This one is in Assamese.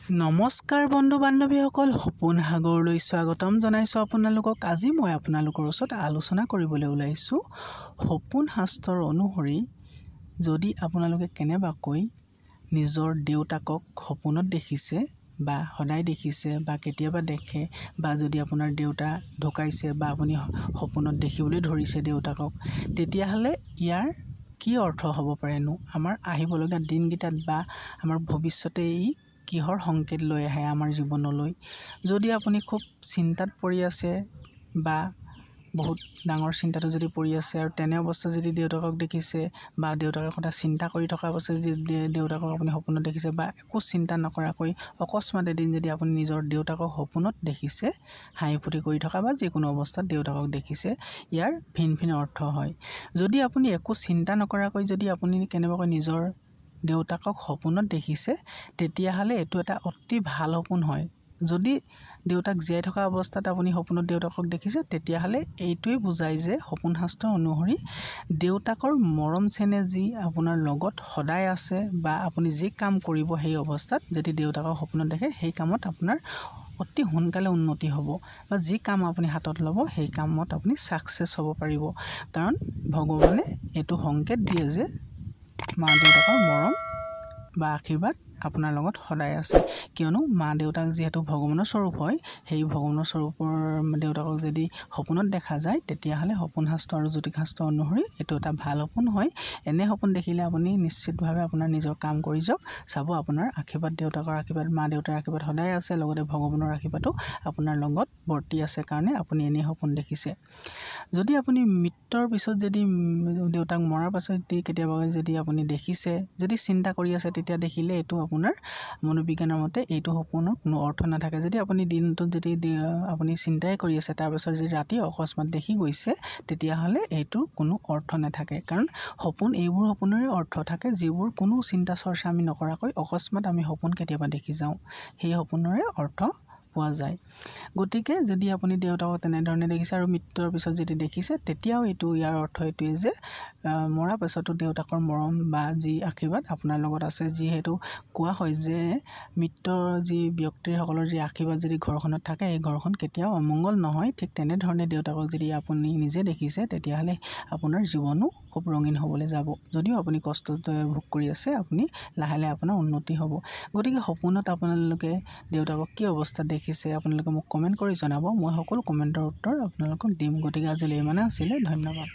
নমস্কাৰ বন্ধু বান্ধৱীসকল, সপোন সাগৰলৈ স্বাগতম জনাইছোঁ আপোনালোকক। আজি মই আপোনালোকৰ ওচৰত আলোচনা কৰিবলৈ ওলাইছোঁ সপোন শাস্ত্ৰৰ অনুসৰি যদি আপোনালোকে কেনেবাকৈ নিজৰ দেউতাকক সপোনত দেখিছে বা সদায় দেখিছে বা কেতিয়াবা দেখে, বা যদি আপোনাৰ দেউতা ঢুকাইছে বা আপুনি সপোনত দেখিবলৈ ধৰিছে দেউতাকক, তেতিয়াহ'লে ইয়াৰ কি অৰ্থ হ'ব পাৰেনো? আমাৰ আহিবলগীয়া দিনকেইটাত বা আমাৰ ভৱিষ্যতে ই কিহৰ সংকেত লৈ আহে আমাৰ জীৱনলৈ? যদি আপুনি খুব চিন্তাত পৰি আছে বা বহুত ডাঙৰ চিন্তাটো যদি পৰি আছে আৰু তেনে অৱস্থা যদি দেউতাকক দেখিছে বা দেউতাকৰ কথা চিন্তা কৰি থকা অৱস্থাত যদি দেউতাকক আপুনি সপোনত দেখিছে বা একো চিন্তা নকৰাকৈ অকস্মাত এদিন যদি আপুনি নিজৰ দেউতাকক সপোনত দেখিছে, হাঁহি ফূৰ্তি কৰি থকা বা যিকোনো অৱস্থাত দেউতাকক দেখিছে, ইয়াৰ ভিন ভিন অৰ্থ হয়। যদি আপুনি একো চিন্তা নকৰাকৈ যদি আপুনি কেনেবাকৈ নিজৰ দেউতাকক সপোনত দেখিছে, তেতিয়াহ'লে এইটো এটা অতি ভাল সপোন হয়। যদি দেউতাক জীয়াই থকা অৱস্থাত আপুনি সপোনত দেউতাকক দেখিছে, তেতিয়াহ'লে এইটোৱে বুজায় যে সপোন শাস্ত্ৰ অনুসৰি দেউতাকৰ মৰম চেনেহ যি আপোনাৰ লগত সদায় আছে, বা আপুনি যি কাম কৰিব সেই অৱস্থাত যদি দেউতাকক সপোনত দেখে, সেই কামত আপোনাৰ অতি সোনকালে উন্নতি হ'ব, বা যি কাম আপুনি হাতত ল'ব সেই কামত আপুনি ছাকচেছ হ'ব পাৰিব। কাৰণ ভগৱানে এইটো সংকেত দিয়ে যে মা দেউতাকৰ মৰম বা আশীৰ্বাদ আপোনাৰ লগত সদায় আছে। কিয়নো মা দেউতাক যিহেতু ভগৱানৰ স্বৰূপ হয়, সেই ভগৱানৰ স্বৰূপৰ দেউতাকক যদি সপোনত দেখা যায়, তেতিয়াহ'লে সপোন শাস্ত্ৰ আৰু জ্যোতিষ শাস্ত্ৰ অনুসৰি এইটো এটা ভাল সপোন হয়। এনে সপোন দেখিলে আপুনি নিশ্চিতভাৱে আপোনাৰ নিজৰ কাম কৰি যাওক, চাব আপোনাৰ আশীৰ্বাদ, দেউতাকৰ আশীৰ্বাদ, মা দেউতাৰ আশীৰ্বাদ সদায় আছে, লগতে ভগৱানৰ আশীৰ্বাদো আপোনাৰ লগত বৰ্তি আছে কাৰণে আপুনি এনে সপোন দেখিছে। যদি আপুনি মৃত্যুৰ পিছত যদি দেউতাক মৰাৰ পাছত কেতিয়াবা যদি আপুনি দেখিছে, যদি চিন্তা কৰি আছে, তেতিয়া দেখিলে এইটো আপোনাৰ মনোবিজ্ঞানৰ মতে এইটো সপোনৰ কোনো অৰ্থ নাথাকে। যদি আপুনি দিনটোত যদি আপুনি চিন্তাই কৰি আছে, তাৰপাছত যদি ৰাতি অকস্মাত দেখি গৈছে, তেতিয়াহ'লে এইটোৰ কোনো অৰ্থ নাথাকে। কাৰণ সপোন এইবোৰ সপোনৰে অৰ্থ থাকে যিবোৰ কোনো চিন্তা চৰ্চা আমি নকৰাকৈ অকস্মাত আমি সপোন কেতিয়াবা দেখি যাওঁ, সেই সপোনৰে অৰ্থ পোৱা যায়। গতিকে যদি আপুনি দেউতাকক তেনেধৰণে দেখিছে আৰু মৃত্যুৰ পিছত যদি দেখিছে, তেতিয়াও এইটো ইয়াৰ অৰ্থ এইটোৱে যে মৰাৰ পাছতো দেউতাকৰ মৰম বা যি আশীৰ্বাদ আপোনাৰ লগত আছে। যিহেতু কোৱা হয় যে মৃত্যুৰ যি ব্যক্তিসকলৰ যি আশীৰ্বাদ যদি ঘৰখনত থাকে, এই ঘৰখন কেতিয়াও অমংগল নহয়। ঠিক তেনেধৰণে দেউতাকক যদি আপুনি নিজে দেখিছে, তেতিয়াহ'লে আপোনাৰ জীৱনো খুব ৰঙীন হ'বলৈ যাব। যদিও আপুনি কষ্ট ভোগ কৰি আছে, আপুনি লাহে লাহে আপোনাৰ উন্নতি হ'ব। গতিকে সপোনত আপোনালোকে দেউতাকক কি অৱস্থাত দেখিছে, আপোনালোকে মোক কমেণ্ট কৰি জনাব। মই সকলো কমেণ্টৰ উত্তৰ আপোনালোকক দিম। গতিকে আজিলৈ ইমানে আছিলে, ধন্যবাদ।